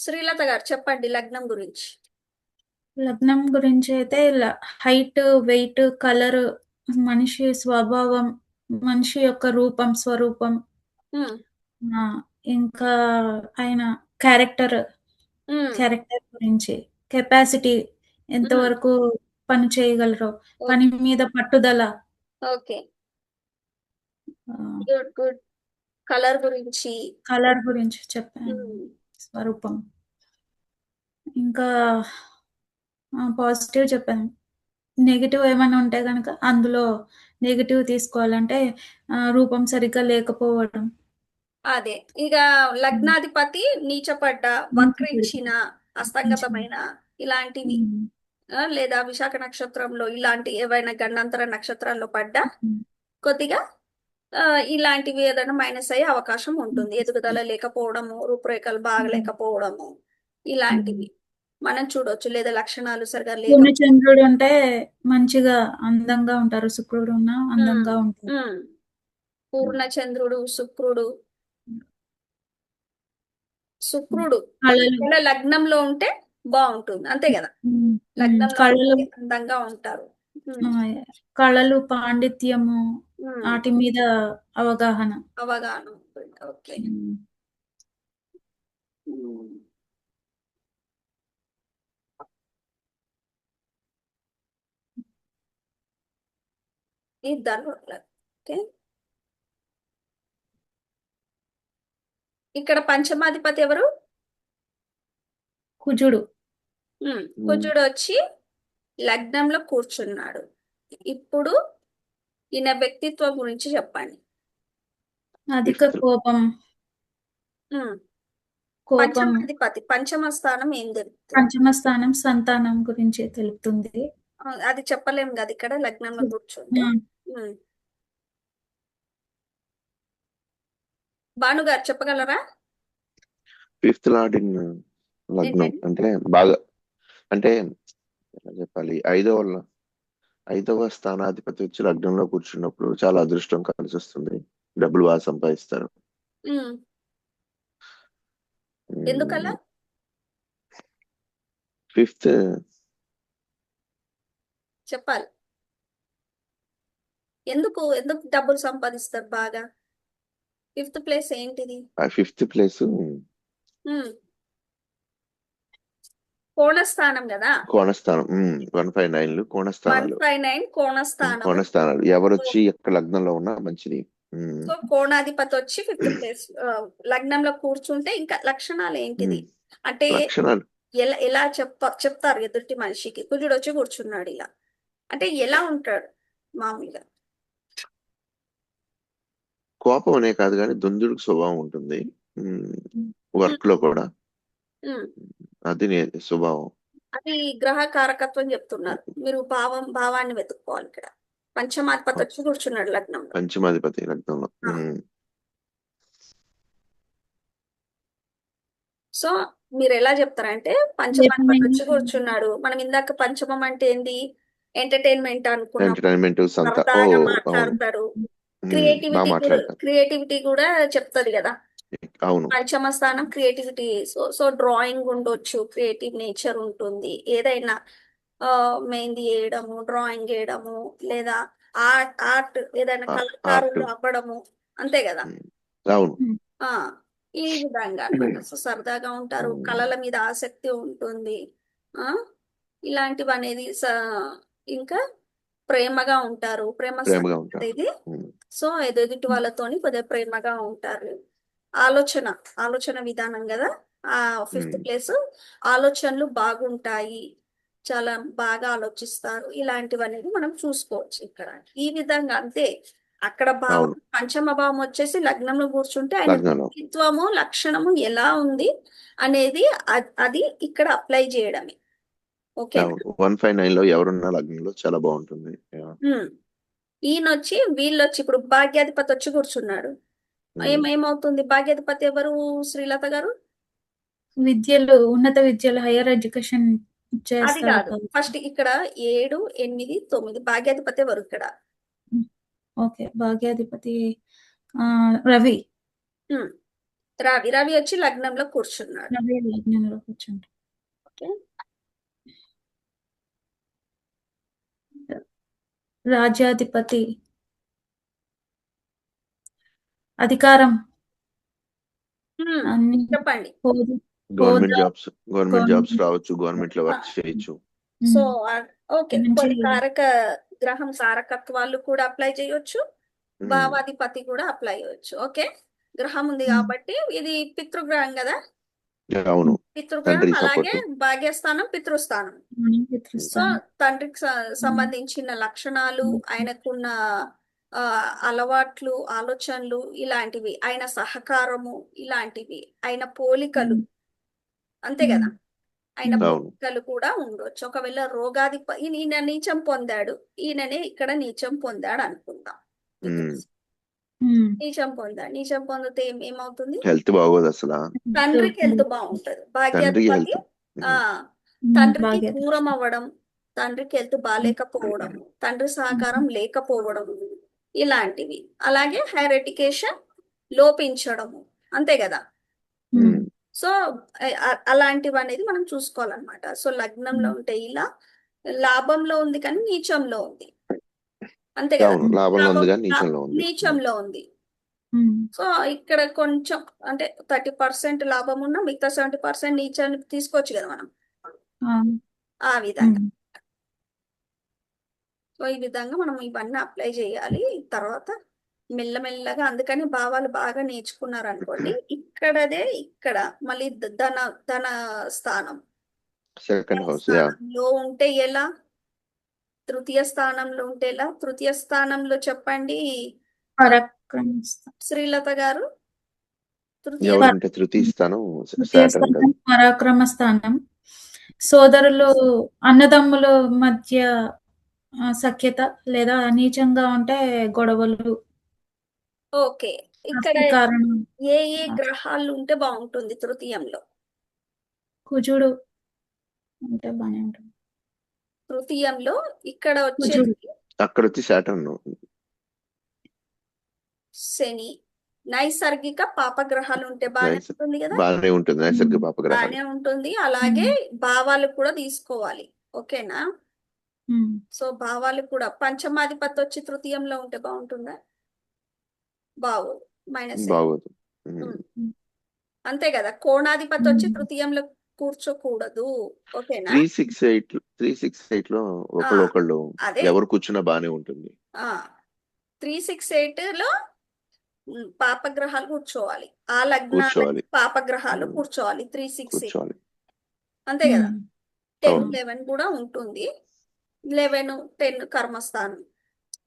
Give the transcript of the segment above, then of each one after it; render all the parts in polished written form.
శ్రీలత గారు చెప్పండి లగ్నం గురించి. లగ్నం గురించి అయితే హైట్, వెయిట్, కలర్, మనిషి స్వభావం, మనిషి యొక్క రూపం, స్వరూపం, ఉమ్, ఆ, ఇంకా ఆయన క్యారెక్టర్ ఉమ్, క్యారెక్టర్ గురించి, కెపాసిటీ, ఉమ్, ఎంతవరకు పని చేయగలరో, పని ఓకే. మీద పట్టుదల, ఓకే. Good good. కలర్ గురించి. కలర్ గురించి చెప్పాను, ఉమ్, స్వరూపం. ఇంకా పాజిటివ్ చెప్పాను. నెగిటివ్ ఏమైనా ఉంటే కనుక అందులో నెగిటివ్ తీసుకోవాలంటే రూపం సరిగ్గా లేకపోవడం. అదే ఇక ఉమ్, లగ్నాధిపతి నీచపడ్డ, నుంచి వక్రించిన, కొంచెం. అస్తంగతమైన ఇలాంటివి. ఉమ్, లేదా విశాఖ నక్షత్రంలో ఇలాంటి ఏవైనా గండాంతర నక్షత్రాల్లో పడ్డా ఉమ్, కొద్దిగా ఆ, ఇలాంటివి ఏదైనా మైనస్ అయ్యే అవకాశం ఉంటుంది. ఎదుగుదల లేకపోవడము, రూపురేఖలు ఉమ్, బాగలేకపోవడము, ఉమ్. ఇలాంటివి మనం చూడొచ్చు. లేదా లక్షణాలు సరిగా లేక పూర్ణచంద్రుడు అంటే మంచిగా అందంగా ఉంటారు, శుక్రుడు ఉన్న ఉమ్, అందంగా ఉంటారు. ఉమ్. పూర్ణచంద్రుడు, శుక్రుడు. శుక్రుడు కళలు. ఒకవేళ లగ్నంలో ఉంటే బాగుంటుంది, అంతే కదా. లగ్నంలో కళలు. ఉంటే అందంగా ఉంటారు. ఆ, ఉమ్, కళలు, పాండిత్యము, ఉమ్. వాటి మీద అవగాహన. అవగాహన ఉంటుంది. ఓకే. ఉమ్, ఉమ్. ఈ ధనుర్లు. ఓకే. ఇక్కడ పంచమాధిపతి ఎవరు? కుజుడు. కుజుడు వచ్చి లగ్నంలో కూర్చున్నాడు. ఇప్పుడు ఈయన వ్యక్తిత్వం గురించి చెప్పండి. అధిక ఫిఫ్త్. కోపం. ఉమ్. కోపం. పంచమాధిపతి పంచమ స్థానం ఏం తెలుపుతుంది? పంచమ స్థానం సంతానం గురించి తెలుపుతుంది. అది చెప్పలేము కదా ఇక్కడ లగ్నంలో కూర్చుంటే. ఆ, ఉమ్. భానుగారు చెప్పగలరా? ఫిఫ్త్ లార్డ్ ఇన్ లగ్నం ఏంటండి? అంటే బాగా, అంటే ఎలా చెప్పాలి, ఐదవ స్థానాధిపతి వచ్చి లగ్నంలో కూర్చున్నప్పుడు చాలా అదృష్టం కలిసి వస్తుంది. డబ్బులు బాగా సంపాదిస్తారు. ఉమ్. ఎందుకలా? ఫిఫ్త్ చెప్పాలి. ఎందుకు ఎందుకు డబ్బులు సంపాదిస్తారు బాగా? ఫిఫ్త్ ప్లేస్ ఏంటిది? ఆ ఫిఫ్త్ ప్లేస్ ఉమ్. కోణస్థానం కదా. కోణస్థానం. 159 కోణస్థానాలు. 159 కోణస్థానము. కోణస్థానాలు ఎవరొచ్చి ఎక్కడ లగ్నంలో ఉన్నా మంచిది. ఉమ్, సో కోణాధిపతి వచ్చి ఫిఫ్త్ ప్లేస్ లగ్నంలో కూర్చుంటే ఇంకా లక్షణాలు ఏంటిది ఉమ్. అంటే లక్షణాలు ఎలా చెప్తారు ఎదుటి మనిషికి? కుజుడు వచ్చి కూర్చున్నాడు ఇలా అంటే ఎలా ఉంటాడు మామూలుగా? కోపం అనే కాదు కానీ దుందుడుకు స్వభావం ఉంటుంది. ఉమ్, వర్క్ లో కూడా ఉమ్. అది స్వభావం. అది గ్రహ కారకత్వం చెప్తున్నారు. మీరు భావాన్ని వెతుక్కోవాలి ఇక్కడ. పంచమాధిపతి వచ్చి కూర్చున్నాడు లగ్నంలో. పంచమాధిపతి లగ్నంలో. ఆ. సో మీరు ఎలా చెప్తారంటే పంచమాధిపతి వచ్చి కూర్చున్నాడు. మనం ఇందాక పంచమం అంటే ఏంది? ఎంటర్టైన్మెంట్ అనుకున్నాం. ఎంటర్టైన్మెంట్ సరదాగా అవును. మాట్లాడతారు. బాగా మాట్లాడతారు. క్రియేటివిటీ కూడా చెప్తది కదా. అవును. పంచమ స్థానం క్రియేటివిటీ. సో డ్రాయింగ్ ఉండొచ్చు, క్రియేటివ్ నేచర్ ఉంటుంది. ఏదైనా ఆ మెహందీ వేయడము, డ్రాయింగ్ వేయడము, లేదా ఆర్ట్ ఆర్ట్ ఏదైనా ఆర్ట్. కళాకారులు అవ్వడము, అంతే కదా. అవును. ఆ ఈ విధంగా అన్నమాట. సో సరదాగా ఉంటారు, ఉమ్, కళల మీద ఆసక్తి ఉంటుంది. ఆ ఇలాంటివి అనేది ఇంకా ప్రేమగా ఉంటారు. ప్రేమ ప్రేమగా స్థానం ఉంటారు. ఇది. ఉమ్, సో ఎదుటి వాళ్ళతోని కొద్దిగా ప్రేమగా ఉంటారు. ఆలోచన ఆలోచన విధానం కదా. ఆ ఫిఫ్త్ ఉమ్, ప్లేస్. ఆలోచనలు బాగుంటాయి, చాలా బాగా ఆలోచిస్తారు. ఇలాంటివన్నీ మనం చూసుకోవచ్చు ఇక్కడ. ఈ విధంగా అంతే. అక్కడ భావం అవును. పంచమ భావం వచ్చేసి లగ్నంలో కూర్చుంటే ఆయన లగ్నంలో. వ్యక్తిత్వము, లక్షణము ఎలా ఉంది అనేది అది ఇక్కడ అప్లై చేయడమే. ఓకేనా? అవును. 159 లో ఎవరున్నా లగ్నంలో చాలా బాగుంటుంది. ఉమ్. వీళ్ళొచ్చి ఇప్పుడు భాగ్యాధిపతి వచ్చి కూర్చున్నాడు. ఉమ్, ఏమవుతుంది? భాగ్యాధిపతి ఎవరు శ్రీలత గారు? విద్యలు, ఉన్నత విద్యలు, హైయర్ ఎడ్యుకేషన్ అది చేస్తారు కాదు. కదా. ఫస్ట్ ఇక్కడ 7, 8, 9 భాగ్యాధిపతి ఎవరు ఇక్కడ? ఓకే, భాగ్యాధిపతి రవి. ఉమ్. రవి రవి వచ్చి లగ్నంలో కూర్చున్నాడు. రవి లగ్నంలో కూర్చుంటాడు. ఓకే, రాజ్యాధిపతి అధికారం హ్మ్, అన్ని చెప్పండి. హోదా గవర్నమెంట్ హోదా జాబ్స్ గవర్నమెంట్ రావచ్చు, గవర్నమెంట్ లో వర్క్ చేయొచ్చు. సో ఉమ్, ఓకే, మంచి కొన్ని కారక గ్రహం కారకత్వాలు కూడా అప్లై చేయొచ్చు, ఉమ్, భావాధిపతి కూడా అప్లై చేయొచ్చు. ఓకే, గ్రహం ఉంది ఉమ్, కాబట్టి ఇది పితృగ్రహం కదా, అవును, పితృగ్రహం తండ్రి అలాగే సపోర్ట్. భాగ్యస్థానం పితృస్థానం. సో పితృస్థానం. తండ్రికి సంబంధించిన లక్షణాలు, ఆయనకున్న ఆ, అలవాట్లు, ఆలోచనలు ఇలాంటివి, ఆయన సహకారము ఇలాంటివి, ఆయన పోలికలు, అంతే కదా, ఆయన అవును. పోలికలు కూడా ఉండొచ్చు. ఒకవేళ ఈయన నీచం పొందాడు, ఈయననే ఇక్కడ నీచం పొందాడు అనుకుందాం. నీచం పొందాడు, నీచం పొందితే ఏమవుతుంది? హెల్త్ బాగోదు అసలు, తండ్రికి హెల్త్ బాగుంటది, తండ్రికి భాగ్యాధిపతి హెల్త్. ఆ తండ్రికి దూరం అవ్వడం, తండ్రికి హెల్త్ బాగాలేకపోవడం, తండ్రి సహకారం లేకపోవడం ఇలాంటివి. అలాగే హైయర్ ఎడ్యుకేషన్ లోపించడము, అంతే కదా. సో అలాంటివి అనేది మనం చూసుకోవాలన్నమాట. సో లగ్నంలో ఉంటే ఇలా, లాభంలో ఉంది కానీ నీచంలో ఉంది, అంతే కదా. అవును, లాభంలో ఉంది కానీ లాభం నీచంలో ఉంది. నీచంలో ఉంది. సో ఇక్కడ కొంచెం అంటే 30% లాభం ఉన్న మిగతా 70% నీచాన్ని తీసుకోవచ్చు కదా మనం, ఆ విధంగా. సో ఈ విధంగా మనం ఇవన్నీ అప్లై చేయాలి. తర్వాత మెల్లమెల్లగా, అందుకని భావాలు బాగా నేర్చుకున్నారు అనుకోండి, ఇక్కడ మళ్ళీ ధన ధన స్థానం, సెకండ్ ధన హౌస్, యా. స్థానంలో ఉంటే ఎలా, తృతీయ స్థానంలో ఉంటే ఎలా, తృతీయ స్థానంలో చెప్పండి శ్రీలత గారు. తృతీయ ఎవరుంటే తృతీయ స్థానం తృతీయ సాటర్న్ కదా. స్థానం పరాక్రమ స్థానం. సోదరులు అన్నదమ్ముల మధ్య సఖ్యత లేదా నీచంగా ఉంటే గొడవలు. ఓకే, ఇక్కడ కారణం ఏ ఏ గ్రహాలు ఉంటే బాగుంటుంది తృతీయంలో? కుజుడు అంటే బానే ఉంటుంది. తృతీయంలో ఇక్కడ కుజుడు. వచ్చేసి అక్కడ వచ్చి సాటర్న్. శని, నైసర్గిక పాపగ్రహాలు ఉంటే బాగానే ఉంటుంది కదా, బాగానే ఉంటుంది నైసర్గిక పాపగ్రహాలు. బాగానే ఉంటుంది. అలాగే భావాలు కూడా తీసుకోవాలి, ఓకేనా. సో భావాలు కూడా, పంచమాధిపతి వచ్చి తృతీయంలో ఉంటే బాగుంటుందా? బాగోదు, మైనస్. బాగోదు. అంతే కదా, కోణాధిపతి వచ్చి తృతీయంలో కూర్చోకూడదు, ఓకేనా. 368 లో ఒకళ్ళు అదే ఎవరు కూర్చున్నా బానే ఉంటుంది. 368 లో పాపగ్రహాలు కూర్చోవాలి, ఆ కూర్చోవాలి. లగ్నానికి పాపగ్రహాలు కూర్చోవాలి 368, కూర్చోవాలి. అంతే కదా. 10, అవును. 11 కూడా ఉంటుంది, 11, 10 కర్మస్థానం,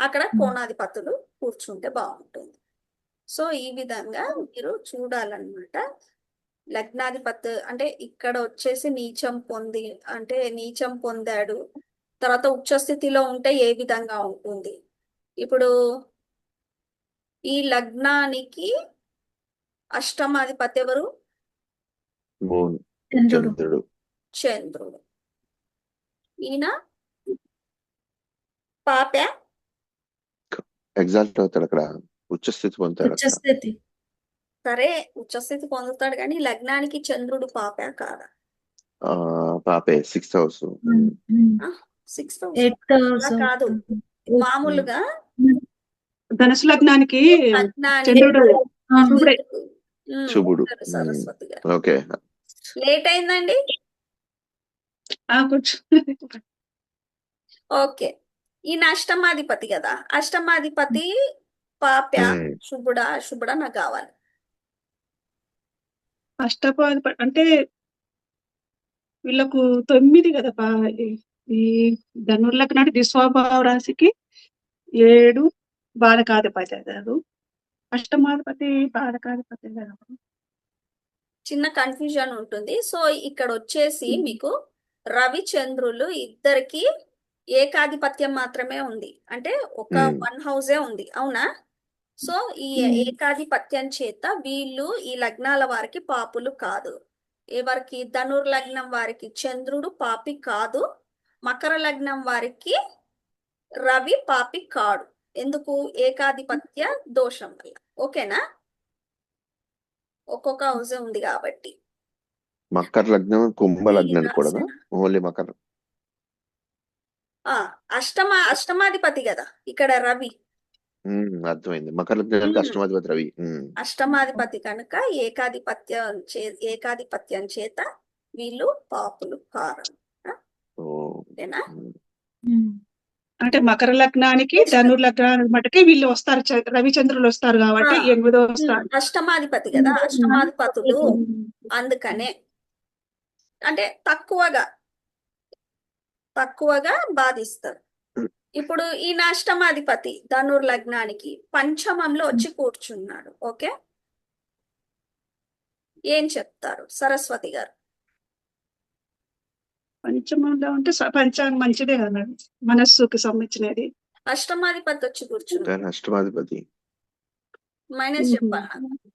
అక్కడ కోణాధిపతులు కూర్చుంటే బాగుంటుంది. సో ఈ విధంగా మీరు చూడాలన్నమాట. లగ్నాధిపతి అంటే ఇక్కడ వచ్చేసి నీచం పొందాడు, తర్వాత ఉచ్చ స్థితిలో ఉంటే ఏ విధంగా ఉంటుంది. ఇప్పుడు ఈ లగ్నానికి అష్టమాధిపతి ఎవరు? మూన్, చంద్రుడు. చంద్రుడు. ఈయన పాప ఎగ్జాల్ట్ అవుతాడు అక్కడ, ఉచ్చస్థితి పొందుతాడు అక్కడ. ఉచ్చస్థితి. సరే, ఉచ్చస్థితి పొందుతాడు కానీ లగ్నానికి చంద్రుడు పాప కాదా? పాపే, 6th house. 6th eighth house కాదు, మామూలుగా ధనుసు లగ్నానికి లగ్నానికి చంద్రుడు శుభుడే. శుభుడు. సరస్వతి గారు ఓకే, లేట్ అయిందండి. కొంచెం ఓకే, ఈయన అష్టమాధిపతి కదా, అష్టమాధిపతి పాప్య, శుభుడా నాకు కావాలి. అష్టపాది అంటే వీళ్ళకు 9 కదా ఈ ధనుర్లగ్నాటి దిస్వభావ రాశికి 7 బాలకాధిపతి గారు, అష్టమాధిపతి బాలకాధిపతి గారు. చిన్న కన్ఫ్యూజన్ ఉంటుంది. సో ఇక్కడ వచ్చేసి మీకు రవి చంద్రులు ఇద్దరికి ఏకాధిపత్యం మాత్రమే ఉంది, అంటే ఒక 1 హౌసే ఉంది, అవునా. సో ఈ ఏకాధిపత్యం చేత వీళ్ళు ఈ లగ్నాల వారికి పాపులు కాదు. ఎవరికి? ధనుర్ లగ్నం వారికి చంద్రుడు పాపి కాదు, మకర లగ్నం వారికి రవి పాపి కాడు. ఎందుకు? ఏకాధిపత్య దోషం వల్ల, ఓకేనా. ఒక్కొక్క హౌస్ ఉంది కాబట్టి మకర లగ్నం కుంభ ఈ లగ్నానికి కూడానా? రాశి ఓన్లీ మకర. అష్టమాధిపతి కదా ఇక్కడ రవి. అర్థమైంది. మకర లగ్నానికి ఉమ్, అష్టమాధిపతి రవి. అష్టమాధిపతి కనుక ఏకాధిపత్యం చేత వీళ్ళు పాపులు కారు. ఓ ఓకేనా? ఉమ్. అంటే మకర లగ్నానికి ధనుర్ లగ్నానికి మటుకే వీళ్ళు వస్తారు, రవిచంద్రులు వస్తారు కాబట్టి ఆ, 8వ వస్తారు. అష్టమాధిపతి కదా, అష్టమాధిపతులు అందుకనే అంటే తక్కువగా బాధిస్తారు. ఇప్పుడు ఈ అష్టమాధిపతి ధనుర్ లగ్నానికి పంచమంలో వచ్చి కూర్చున్నాడు. ఓకే, ఏం చెప్తారు సరస్వతి గారు? పంచమంలో ఉంటే పంచాంగం మంచిదే కదా మేడం, మనస్సుకి సంబంధించినది. అష్టమాధిపతి వచ్చి కూర్చున్నాడు, కానీ అష్టమాధిపతి మైనస్ చెప్పాలి నాకు.